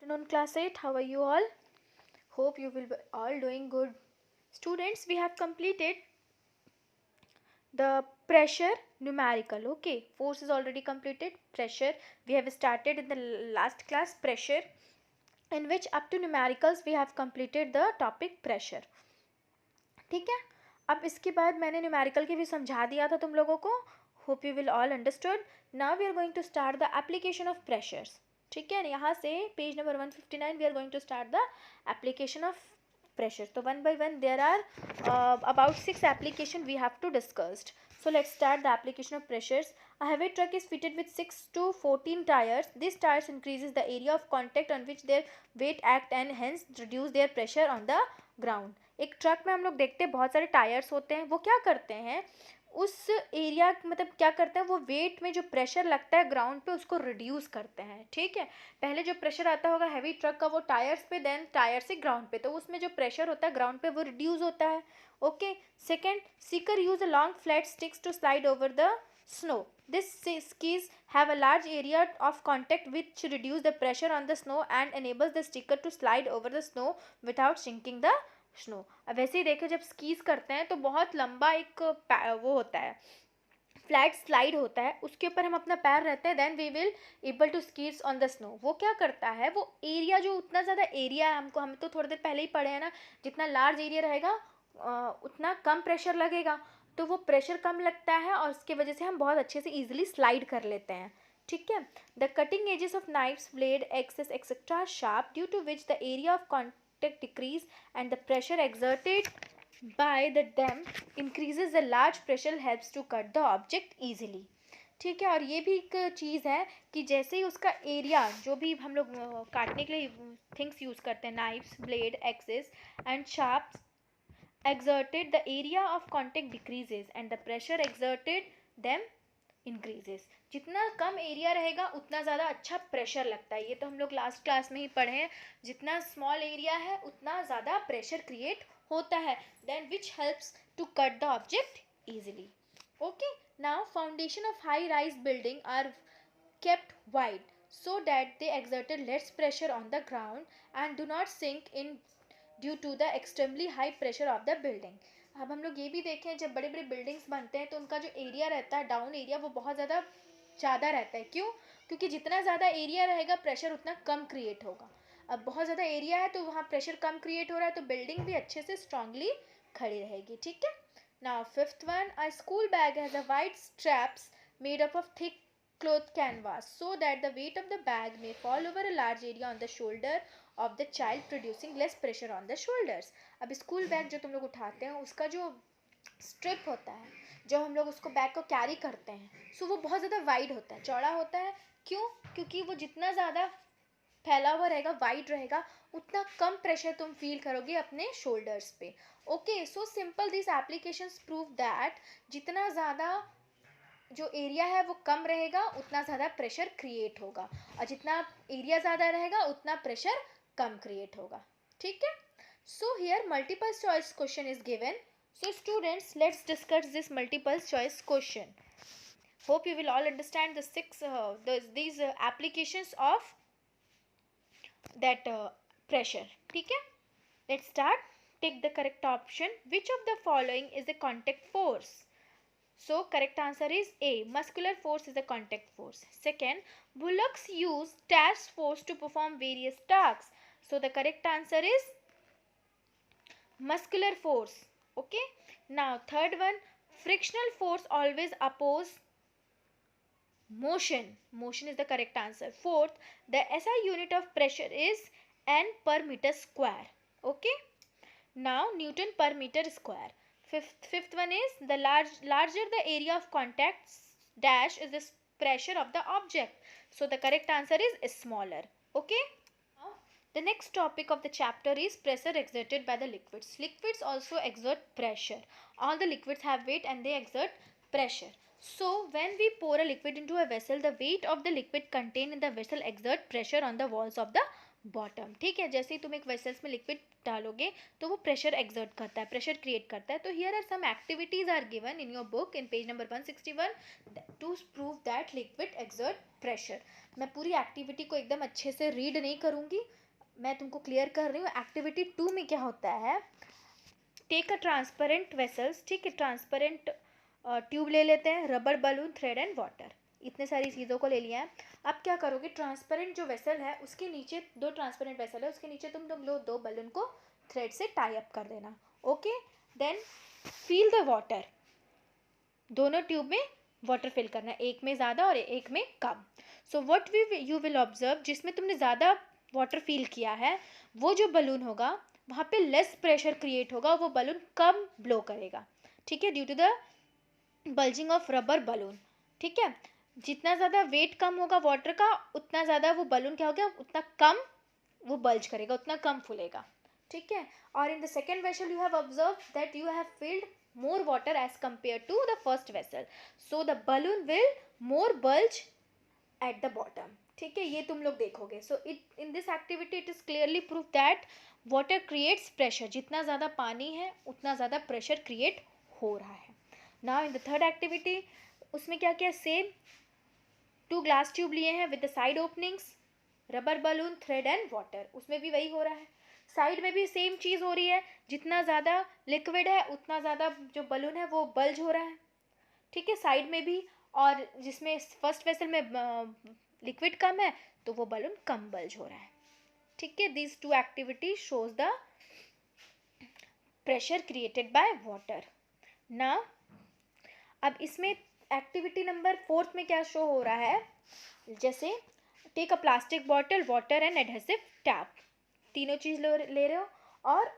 afternoon, class 8. How are you all? Hope you will be all doing good. Students, we have completed the pressure numerical. Okay, force is already completed. Pressure we have started in the last class, pressure, in which up to numericals we have completed the topic pressure. ठीक है, अब इसके बाद मैंने numerical के भी समझा दिया था तुम लोगों को. Hope you will all understood. Now we are going to start the application of pressures. ठीक है, यहाँ से page number 159 we are going to start the application of pressure. So one by one there are about 6 application we have to discussed. So let's start the application of pressures. A heavy truck is fitted with 6 to 14 tires. These tires increases the area of contact on which their weight act and hence reduce their pressure on the ground. एक truck में हम लोग देखते हैं बहुत सारे tyres होते हैं. वो क्या करते हैं, उस एरिया मतलब क्या करते हैं, वो वेट में जो प्रेशर लगता है ग्राउंड पे उसको रिड्यूस करते हैं. ठीक है, पहले जो प्रेशर आता होगा हैवी ट्रक का वो टायर्स पे, देन टायर से ग्राउंड पे, तो उसमें जो प्रेशर होता है ग्राउंड पे वो रिड्यूस होता है. Okay. Second, skiers use a long flat sticks to slide over the snow. These skis have a large area of contact which reduce the pressure on the snow and enables the sticker to slide over the snow without sinking the snow. अब वैसे ही देखो, जब skis करते हैं तो बहुत लंबा एक वो होता है, फ्लैट स्लाइड होता है, उसके ऊपर हम अपना पैर रहते हैं, then we will able to skis on the snow. वो क्या करता है, वो एरिया जो उतना ज़्यादा एरिया है, हमको हम तो थोड़ी देर पहले ही पढ़े हैं ना, जितना लार्ज एरिया रहेगा उतना कम प्रेशर लगेगा. तो वो प्रेशर कम लगता है और उसकी वजह से हम बहुत अच्छे से ईजिली स्लाइड कर लेते हैं. ठीक है. The cutting edges of knives, blade, axes et cetera sharp due to which the area of contact decrease and the pressure exerted by the them increases. The large pressure helps to cut the object easily. ठीक है, और ये भी एक चीज़ है कि जैसे ही उसका एरिया, जो भी हम लोग काटने के लिए थिंग्स यूज़ करते हैं, knives, blade, axes and sharps, exerted the area of contact decreases and the pressure exerted them increases. जितना कम एरिया रहेगा उतना ज़्यादा अच्छा प्रेशर लगता है. ये तो हम लोग लास्ट क्लास में ही पढ़े हैं. जितना स्मॉल एरिया है उतना ज़्यादा प्रेशर क्रिएट होता है, then which helps to cut the object easily. Okay. Now foundation of high rise building are kept wide so that they exerted less pressure on the ground and do not sink in due to the extremely high pressure of the building. अब हम लोग ये भी देखें, जब बड़े बड़े buildings बनते हैं तो उनका जो एरिया रहता है, डाउन एरिया, वो बहुत ज़्यादा रहता है. क्यों? क्योंकि जितना ज़्यादा एरिया रहेगा प्रेशर उतना कम क्रिएट होगा. अब बहुत ज़्यादा एरिया है तो वहाँ प्रेशर कम क्रिएट हो रहा है, तो बिल्डिंग भी अच्छे से स्ट्रांगली खड़ी रहेगी. ठीक है. Now fifth one, a school bag has a wide straps made up of thick cloth canvas so that the weight of the bag may fall over a large area on the shoulder of the child, producing less pressure on the shoulders. अब school bag जो तुम लोग उठाते हैं उसका जो strip होता है, जो हम लोग उसको बैग को कैरी करते हैं, सो वो बहुत ज़्यादा वाइड होता है, चौड़ा होता है. क्यों? क्योंकि वो जितना ज़्यादा फैला हुआ रहेगा, वाइड रहेगा, उतना कम प्रेशर तुम फील करोगे अपने शोल्डर्स पे. Okay. So simple this applications prove that जितना ज़्यादा जो एरिया है वो कम रहेगा उतना ज़्यादा प्रेशर क्रिएट होगा, और जितना एरिया ज़्यादा रहेगा उतना प्रेशर कम क्रिएट होगा. ठीक है. So here multiple choice question is given. So students, let's discuss this multiple choice question. Hope you will all understand the six these applications of that pressure. ठीक है. Let's start. Take the correct option. Which of the following is a contact force? So correct answer is A. Muscular force is a contact force. Second, bullocks use task force to perform various tasks. So the correct answer is muscular force. Okay. Now third one, frictional force always oppose motion. Motion is the correct answer. Fourth, the SI unit of pressure is N per meter square. Okay. Now Newton per meter square. Fifth one is the larger the area of contact dash is the pressure of the object. So the correct answer is smaller. Okay. Now the next topic of the chapter is pressure exerted by the liquids. Liquids also exert pressure. All the liquids have weight and they exert pressure. So when we pour a liquid into a vessel, the weight of the liquid contained in the vessel exert pressure on the walls of the bottom. ठीक है, जैसे ही तुम एक vessels में liquid डालोगे तो वो प्रेशर एक्सर्ट करता है, प्रेशर क्रिएट करता है। तो here are some activities are given in your book in page number 161 to prove that liquid exert pressure. मैं पूरी एक्टिविटी को एकदम अच्छे से रीड नहीं करूँगी, मैं तुमको क्लियर कर रही हूँ। एक्टिविटी 2 में क्या होता है, टेक अ ट्रांसपेरेंट वेसल्स, ठीक है, ट्रांसपेरेंट ट्यूब ले लेते हैं, rubber balloon, thread and water, इतने सारी चीज़ों को ले लिया है। अब क्या करोगे, ट्रांसपेरेंट जो वेसल है उसके नीचे, दो ट्रांसपेरेंट वेसल है उसके नीचे तुम लोग दो बलून को थ्रेड से टाई अप कर देना। Okay, then fill the water, दोनों ट्यूब में वाटर फिल करना है, एक में ज़्यादा और एक में कम। So what you will observe, जिसमें तुमने ज़्यादा वाटर फिल किया है वो जो बलून होगा वहाँ पे लेस प्रेशर क्रिएट होगा, वो बलून कम ब्लो करेगा। ठीक है, due to the bulging of rubber balloon. ठीक है, जितना ज़्यादा वेट कम होगा वाटर का उतना ज़्यादा वो बलून क्या हो गया, उतना कम वो बल्ज करेगा, उतना कम फूलेगा। ठीक है, और in the second vessel you have observe that you have filled more water as compared to the first vessel, so the balloon will more bulge at the bottom। ठीक है, ये तुम लोग देखोगे। So it in this activity it is clearly prove that water creates pressure, जितना ज़्यादा पानी है उतना ज़्यादा प्रेशर क्रिएट हो रहा है। Now in the third activity, उसमें क्या किया, सेम 2 ग्लास ट्यूब लिए हैं with the side openings, rubber balloon, thread and water, उसमें भी वही हो रहा है। साइड में भी सेम चीज़ हो रही है, जितना ज़्यादा लिक्विड है उतना ज़्यादा जो बलून है वो बल्ज हो रहा है। ठीक है, साइड में भी, और जिसमें फर्स्ट वेसल में लिक्विड कम है तो वो बलून कम बल्ज हो रहा है। ठीक है, this two activity shows the pressure created by water. ना अब इसमें एक्टिविटी नंबर 4 में क्या शो हो रहा है, जैसे take a plastic bottle, water and adhesive tape, तीनों चीज़ ले रहे हो, और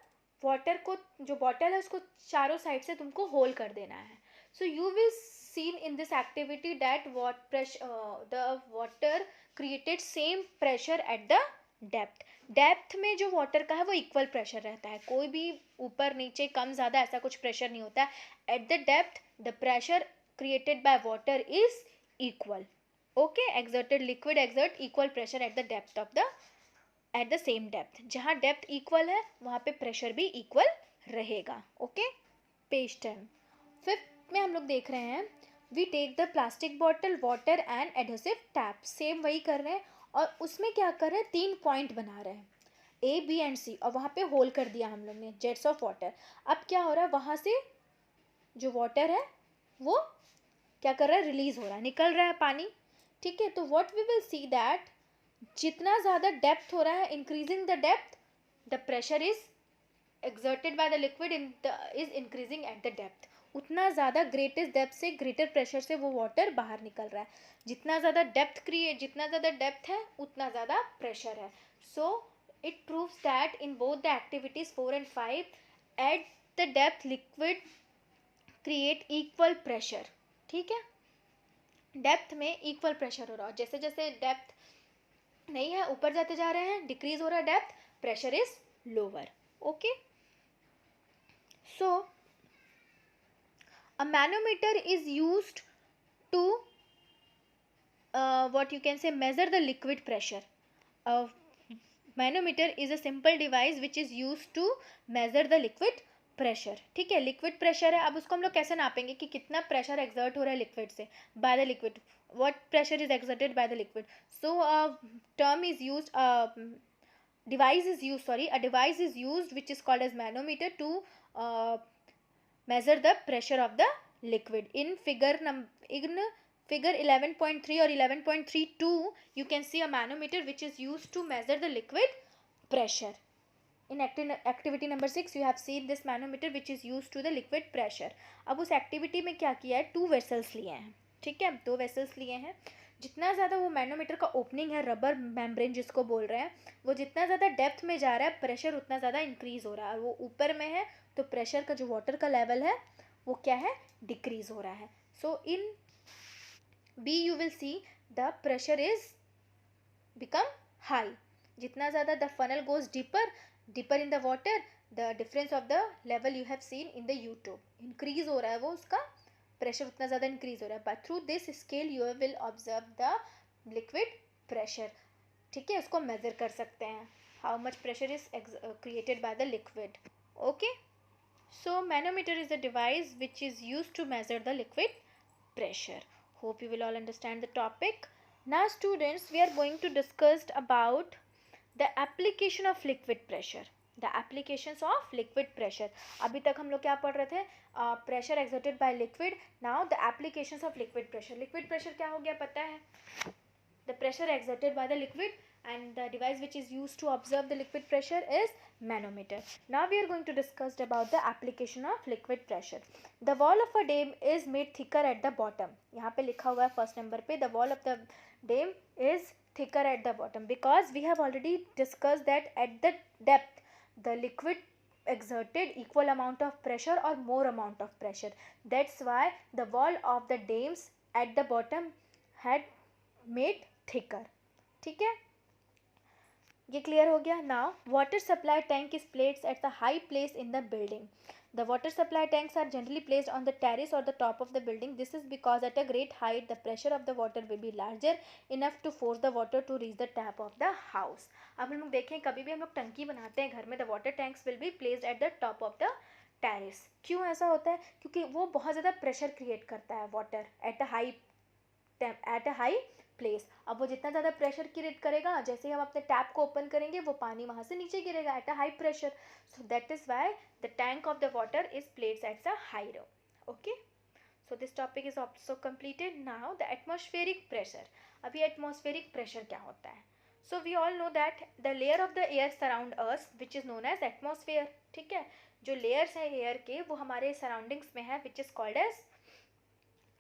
वाटर को, जो बॉटल है उसको चारों साइड से तुमको होल कर देना है। So you will seen in this activity that the water created same pressure at the depth. Depth में जो वाटर का है वो इक्वल प्रेशर रहता है, कोई भी ऊपर नीचे कम ज़्यादा ऐसा कुछ प्रेशर नहीं होता है। At the depth the pressure created by water is equal. Okay, exerted liquid exert equal pressure at the depth of the at the same depth, जहाँ डेप्थ इक्वल है वहाँ पे प्रेशर भी इक्वल रहेगा। ओके, पेज 10 फिफ्थ में हम लोग देख रहे हैं, we take the plastic bottle, water and adhesive tape, same वही कर रहे हैं, और उसमें क्या कर रहे हैं, 3 पॉइंट बना रहे हैं, ए बी एंड सी, और वहाँ पे होल कर दिया हम लोग ने, जेट्स ऑफ वाटर। अब क्या हो रहा है, वहाँ से जो वाटर है वो क्या कर रहा है, रिलीज हो रहा है, निकल रहा है पानी। ठीक है, तो what we will see that जितना ज़्यादा डेप्थ हो रहा है, increasing the depth, the pressure is exerted by the liquid is increasing at the depth, उतना ज़्यादा ग्रेटेस्ट डेप्थ से ग्रेटर प्रेशर से वो वाटर बाहर निकल रहा है। जितना ज़्यादा डेप्थ है उतना ज़्यादा प्रेशर है। So it proves that in both the activities 4 and 5 at the depth liquid create equal pressure. ठीक है, डेप्थ में इक्वल प्रेशर हो रहा है, जैसे जैसे डेप्थ नहीं है ऊपर जाते जा रहे हैं, डिक्रीज हो रहा है depth, pressure is lower. Okay, so a manometer is used to what you can say measure the liquid pressure. A manometer is a simple device which is used to measure the liquid pressure। ठीक है, liquid pressure है, अब उसको हम लोग कैसे नापेंगे कि कितना प्रेशर एक्सर्ट हो रहा है लिक्विड से, by the liquid, what pressure is exerted by the liquid. So term is used, a device is used which is called as manometer to measure the pressure of the liquid। in figure 11.3 or 11.32 you can see a manometer which is used to measure the liquid pressure। in activity number 6 you have seen this manometer which is used to the liquid pressure। अब उस activity में क्या किया है, 2 vessels लिए हैं। ठीक है, 2 वेसल्स लिए हैं, जितना ज़्यादा वो मैनोमीटर का ओपनिंग है, रबर मेम्ब्रेन जिसको बोल रहे हैं, वो जितना ज़्यादा डेप्थ में जा रहा है प्रेशर उतना ज़्यादा इंक्रीज़ हो रहा है, और वो ऊपर में है तो प्रेशर का जो वाटर का लेवल है वो क्या है, डिक्रीज़ हो रहा है। So in B you will see the pressure is become high, जितना ज़्यादा the funnel goes deeper in the water, the difference of the level you have seen in the U tube, increase हो रहा है वो उसका प्रेशर उतना ज़्यादा increase हो रहा है। But through this scale you will observe the liquid pressure. ठीक है, उसको मेज़र कर सकते हैं, how much pressure is created by the liquid. Okay, so manometer is a device which is used to measure the liquid pressure. Hope you will all understand the topic. Now students, we are going to discuss about the application of liquid pressure. The applications of liquid pressure. अभी तक हम लोग क्या पढ़ रहे थे? Pressure exerted by liquid. Now the applications of liquid pressure. Liquid pressure क्या हो गया पता है? The pressure exerted by the liquid, and the device which is used to observe the liquid pressure is manometer. Now we are going to discuss about the application of liquid pressure. The wall of a dam is made thicker at the bottom. यहाँ पे लिखा हुआ है first number पे, the wall of the dam is thicker at the bottom because we have already discussed that at the depth the liquid exerted equal amount of pressure or more amount of pressure. That's why the wall of the dams at the bottom had made thicker. ठीक है, ये clear हो गया. Now water supply tank is placed at the high place in the building. The water supply tanks are generally placed on the terrace or the top of the building. This is because at a great height the pressure of the water will be larger enough to force the water to reach the tap of the house. अब हम लोग देखें, कभी भी हम लोग टंकी बनाते हैं घर में, the water tanks will be placed at the top of the terrace. क्यों ऐसा होता है? क्योंकि वो बहुत ज़्यादा प्रेशर क्रिएट करता है water at a high place. अब वो जितना ज़्यादा प्रेशर क्रिएट करेगा, जैसे ही हम अपने टैप को ओपन करेंगे वो पानी वहाँ से नीचे गिरेगा at a high pressure. So that is why the tank of the water is placed at the high row. Okay, so this topic is also completed. Now the atmospheric pressure. अभी atmospheric pressure क्या होता है? So we all know that the layer of the air surround earth which is known as atmosphere. ठीक है, जो layers है air के वो हमारे सराउंडिंग्स में है, which is called as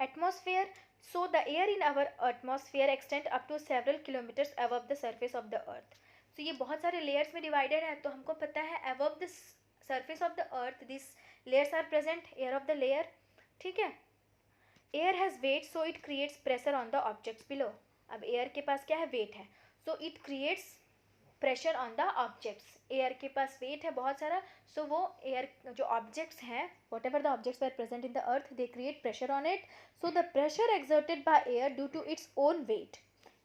atmosphere. So the air in our atmosphere extend up to several kilometers above the surface of the earth. So ये बहुत सारे layers में divided है, तो हमको पता है above the surface of the earth these layers are present, air of the layer. ठीक है, air has weight so it creates pressure on the objects below. अब air के पास क्या है? weight है, so it creates pressure on the objects. Air के पास wait है बहुत सारा, सो वो एयर जो ऑब्जेक्ट्स हैं, whatever the objects are present in the earth, they create pressure on it. So the pressure exerted by air due to its own weight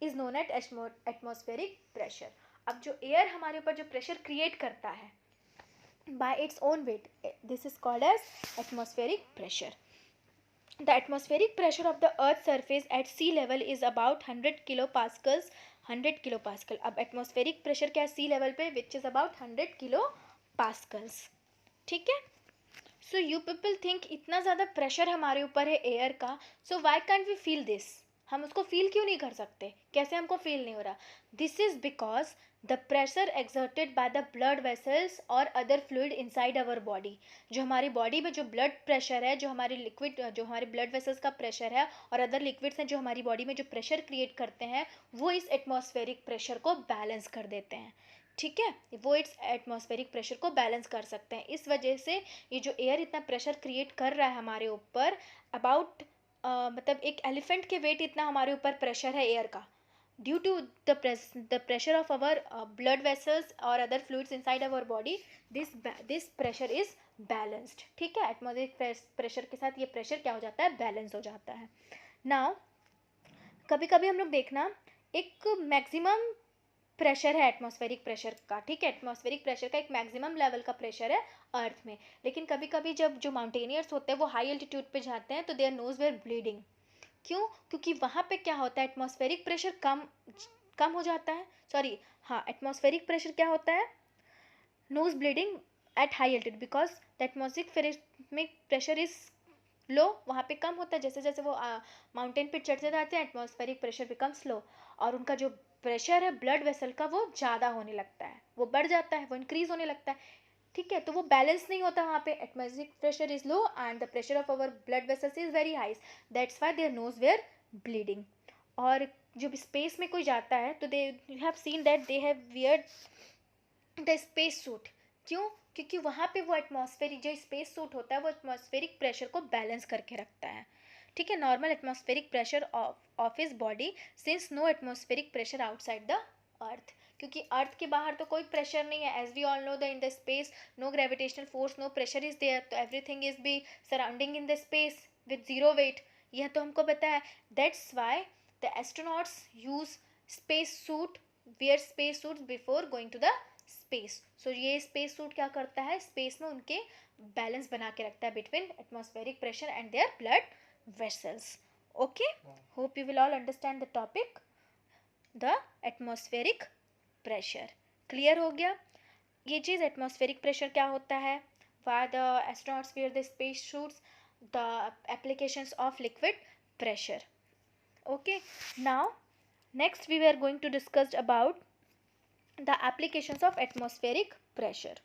is known at atmospheric pressure. अब जो air हमारे ऊपर जो pressure create करता है by its own weight, this is called as atmospheric pressure. The atmospheric pressure of the earth's surface at sea level is about 100 kilopascals. 100 kilopascal. अब atmospheric pressure क्या है सी लेवल पे? Which is about 100 kilopascals. ठीक है, so you people think इतना ज़्यादा pressure हमारे ऊपर है एयर का, so why can't we feel this? हम उसको फील क्यों नहीं कर सकते? कैसे हमको फील नहीं हो रहा? This is because the pressure exerted by the blood vessels और other fluid inside our body. जो हमारी बॉडी में जो ब्लड प्रेशर है, जो हमारे लिक्विड, जो हमारे ब्लड वेसल्स का प्रेशर है और अदर लिक्विड्स हैं जो हमारी बॉडी में जो प्रेशर क्रिएट करते हैं, वो इस एटमॉस्फेरिक प्रेशर को बैलेंस कर देते हैं. ठीक है, वो इट्स एटमॉस्फेरिक प्रेशर को बैलेंस कर सकते हैं. इस वजह से ये जो एयर इतना प्रेशर क्रिएट कर रहा है हमारे ऊपर, अबाउट मतलब एक एलिफेंट के वेट इतना हमारे ऊपर प्रेशर है एयर का, due to the pressure of our blood vessels और other fluids inside our body, this pressure is balanced. ठीक है, एटमॉस्फेरिक प्रेशर के साथ ये प्रेशर क्या हो जाता है? बैलेंस हो जाता है. नाउ कभी कभी हम लोग देखना, एक मैक्सिमम प्रेशर है एटमॉस्फेरिक प्रेशर का. ठीक है, एटमॉस्फेरिक प्रेशर का एक मैक्सिमम लेवल का प्रेशर है अर्थ में, लेकिन कभी कभी जब जो माउंटेनियर्स होते हैं वो हाई एल्टीट्यूड पे जाते हैं तो देयर नोज वेयर ब्लीडिंग. क्यों? क्योंकि वहाँ पे क्या होता है? एटमॉस्फेरिक प्रेशर कम हो जाता है. सॉरी, हाँ, एटमॉस्फेरिक प्रेशर क्या होता है? Nose bleeding at high altitude because the atmospheric pressure is लो, वहाँ पे कम होता है. जैसे जैसे वो माउंटेन पे चढ़ते जाते हैं, एटमॉस्फेरिक प्रेशर बिकम स्लो और उनका जो प्रेशर है ब्लड वेसल का वो ज़्यादा होने लगता है, वो बढ़ जाता है, वो इंक्रीज होने लगता है. ठीक है, तो वो बैलेंस नहीं होता वहाँ पे. Atmospheric pressure is low and the pressure of our blood vessels is very high, that's why their nose were bleeding. और जब स्पेस में कोई जाता है तो they you have seen that they have weared the space suit. क्यों? क्योंकि वहाँ पे वो एटमॉस्फेरिक जो स्पेस सूट होता है वो एटमॉस्फेरिक प्रेशर को बैलेंस करके रखता है. ठीक है, normal atmospheric pressure of his body since no atmospheric pressure outside the earth. क्योंकि अर्थ के बाहर तो कोई प्रेशर नहीं है, as we all know the in the space no gravitational force, no pressure is there, तो everything is be surrounding in the space with zero weight. यह तो हमको पता है. That's why the astronauts use space suit wear space suits before going to the space. So ये space suit क्या करता है, space में उनके balance बना के रखता है between atmospheric pressure and their blood vessels. Okay, hope you will all understand the topic, the atmospheric pressure. Clear हो गया ये चीज़, atmospheric pressure क्या होता है, why the astronauts wear the space suits, the applications of liquid pressure. Okay, now next we were going to discuss about the applications of atmospheric pressure.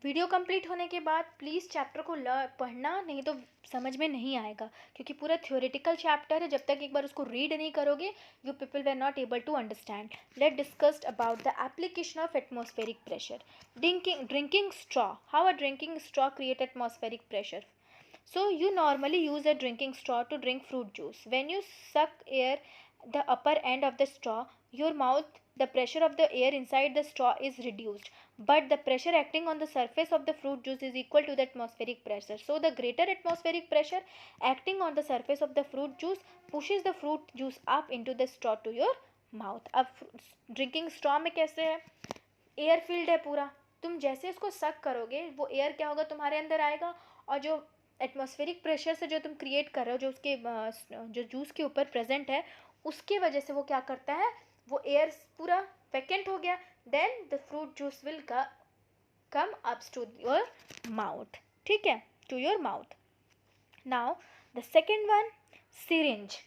Video complete होने के बाद please chapter को पढ़ना, नहीं तो समझ में नहीं आएगा, क्योंकि पूरा थ्योरेटिकल चैप्टर है, जब तक एक बार उसको रीड नहीं करोगे you people were not able to understand. Let discussed about the application of atmospheric pressure. Drinking straw, how a drinking straw create atmospheric pressure. So you normally use a drinking straw to drink fruit juice. When you suck air the upper end of the straw, your mouth, the pressure of the air inside the straw is reduced, but the pressure acting on the surface of the fruit juice is equal to the atmospheric pressure. So the greater atmospheric pressure acting on the surface of the fruit juice pushes the fruit juice up into the straw to your mouth. अब drinking straw में कैसे है, air field है पूरा, तुम जैसे इसको सक करोगे वो एयर क्या होगा, तुम्हारे अंदर आएगा, और जो एटमॉस्फेरिक प्रेशर से जो तुम क्रिएट कर रहे हो, जो उसके जो जूस के ऊपर प्रेजेंट है, उसके वजह से वो क्या करता है, वो एयर पूरा वैकेंट हो गया, then the fruit juice will come ups to your mouth. ठीक है, to your mouth. Now the second one, syringe.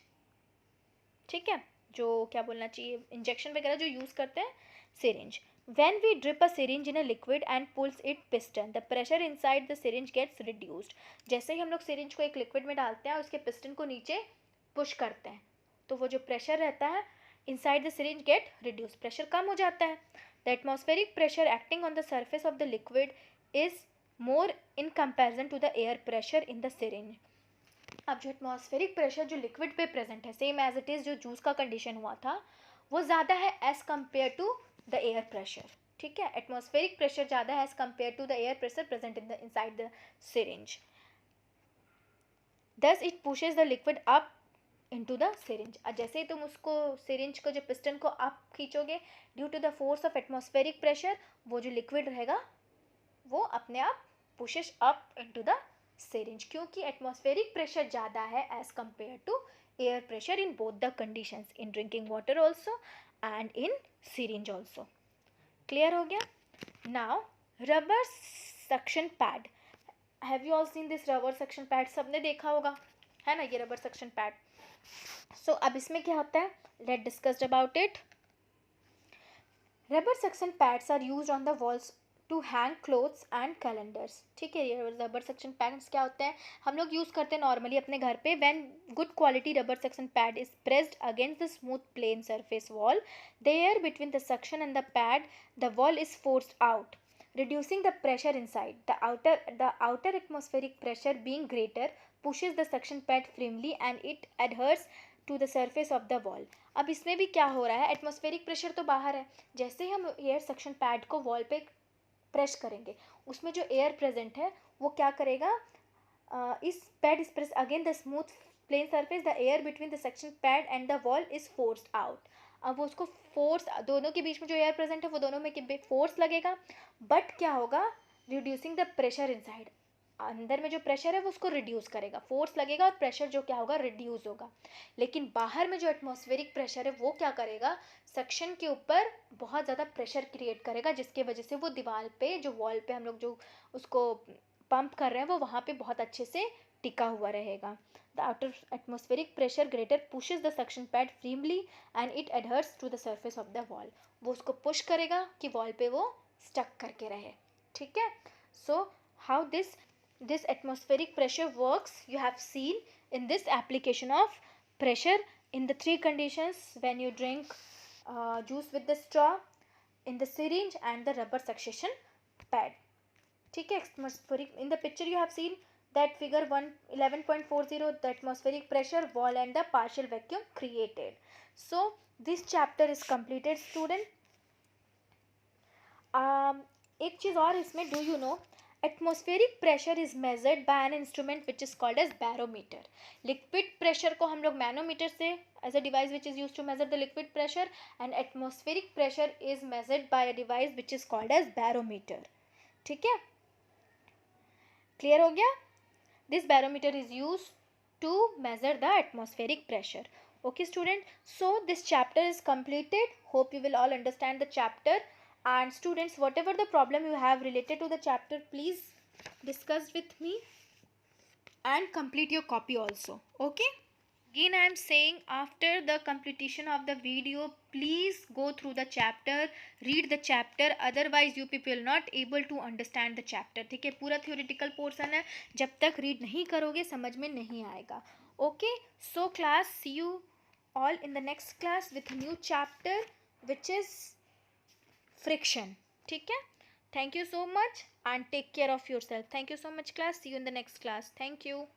ठीक है, जो क्या बोलना चाहिए, इंजेक्शन वगैरह जो यूज़ करते हैं, syringe. When we drip a syringe in a liquid and pulls it piston, the pressure inside the syringe gets reduced. जैसे ही हम लोग सिरिंज को एक लिक्विड में डालते हैं और उसके पिस्टन को नीचे पुश करते हैं, तो वो जो प्रेशर रहता है inside the syringe get reduced, pressure कम हो जाता है. The atmospheric pressure acting on the surface of the liquid is more in comparison to the air pressure in the syringe. अब जो एटमॉस्फेरिक प्रेशर जो लिक्विड पे प्रेजेंट है, same as it is जो जूस का कंडीशन हुआ था, वो ज़्यादा है as compare to the air pressure. ठीक है, एटमॉस्फेरिक प्रेशर ज़्यादा है as compare to the air pressure present inside the syringe. Thus it pushes the liquid up into the syringe. जैसे ही तुम उसको सिरिंज को जो पिस्टन को अप खींचोगे, due to the force of atmospheric pressure, वो जो लिक्विड रहेगा वो अपने आप pushes up into the syringe, क्योंकि एटमॉस्फेरिक प्रेशर ज़्यादा है as compare to air pressure in both the conditions, in drinking water also and in syringe also. Clear हो गया. Now rubber suction pad. Have you all seen this rubber suction pad? सबने देखा होगा, है ना, ये रबर सक्शन पैड. सो अब इसमें क्या होता है, let discussed about it. Rubber suction pads are used on the walls to hang clothes and calendars. ठीक है, ये रबर सक्शन पैड्स क्या होते हैं, हम लोग यूज़ करते हैं नॉर्मली अपने घर पे. When good quality rubber suction pad is pressed against the smooth plain surface wall, the air between the suction and the pad, the wall is forced out, reducing the pressure inside. The outer atmospheric pressure being greater pushes the suction pad firmly and it adheres to the surface of the wall. अब इसमें भी क्या हो रहा है, atmospheric pressure तो बाहर है, जैसे ही हम एयर सक्शन पैड को वॉल पे प्रेस करेंगे, उसमें जो एयर प्रेजेंट है वो क्या करेगा, इस pad is press again the smooth plain surface, the air between the suction pad and the wall is forced out. अब वो उसको फोर्स, दोनों के बीच में जो एयर प्रेजेंट है वो दोनों में फोर्स लगेगा, बट क्या होगा, रिड्यूसिंग द प्रेशर इनसाइड, अंदर में जो प्रेशर है वो उसको रिड्यूस करेगा, फोर्स लगेगा और प्रेशर जो क्या होगा, रिड्यूस होगा. लेकिन बाहर में जो एटमॉस्फेरिक प्रेशर है वो क्या करेगा, सक्शन के ऊपर बहुत ज़्यादा प्रेशर क्रिएट करेगा, जिसके वजह से वो दीवार पे, जो वॉल पे हम लोग जो उसको पंप कर रहे हैं, वो वहाँ पे बहुत अच्छे से टिका हुआ रहेगा. The outer atmospheric pressure greater pushes the suction pad firmly and it adheres to the surface of the wall. वो उसको पुश करेगा कि वॉल पे वो स्टक करके रहे. ठीक है, so how this atmospheric pressure works, you have seen in this application of pressure in the three conditions, when you drink juice with the straw, in the syringe and the rubber suction pad. ठीक है, atmospheric, in the picture you have seen that figure 11.40, the atmospheric pressure, wall and the partial vacuum created. So this chapter is completed, student. एक चीज़ और इसमें, do you know, atmospheric pressure is measured by an instrument which is called as barometer. Liquid pressure को हम लोग manometer से as a device which is used to measure the liquid pressure, and atmospheric pressure is measured by a device which is called as barometer. ठीक है, clear हो गया? This barometer is used to measure the atmospheric pressure. Okay student, so this chapter is completed. Hope you will all understand the chapter. And students, whatever the problem you have related to the chapter, please discuss with me and complete your copy also. Okay, again I am saying, after the completion of the video, please go through the chapter, read the chapter, otherwise you people not able to understand the chapter. ठीक है, पूरा theoretical portion है, जब तक read नहीं करोगे समझ में नहीं आएगा. Okay, so class, see you all in the next class with a new chapter which is friction. ठीक है, thank you so much and take care of yourself. Thank you so much class, see you in the next class. Thank you.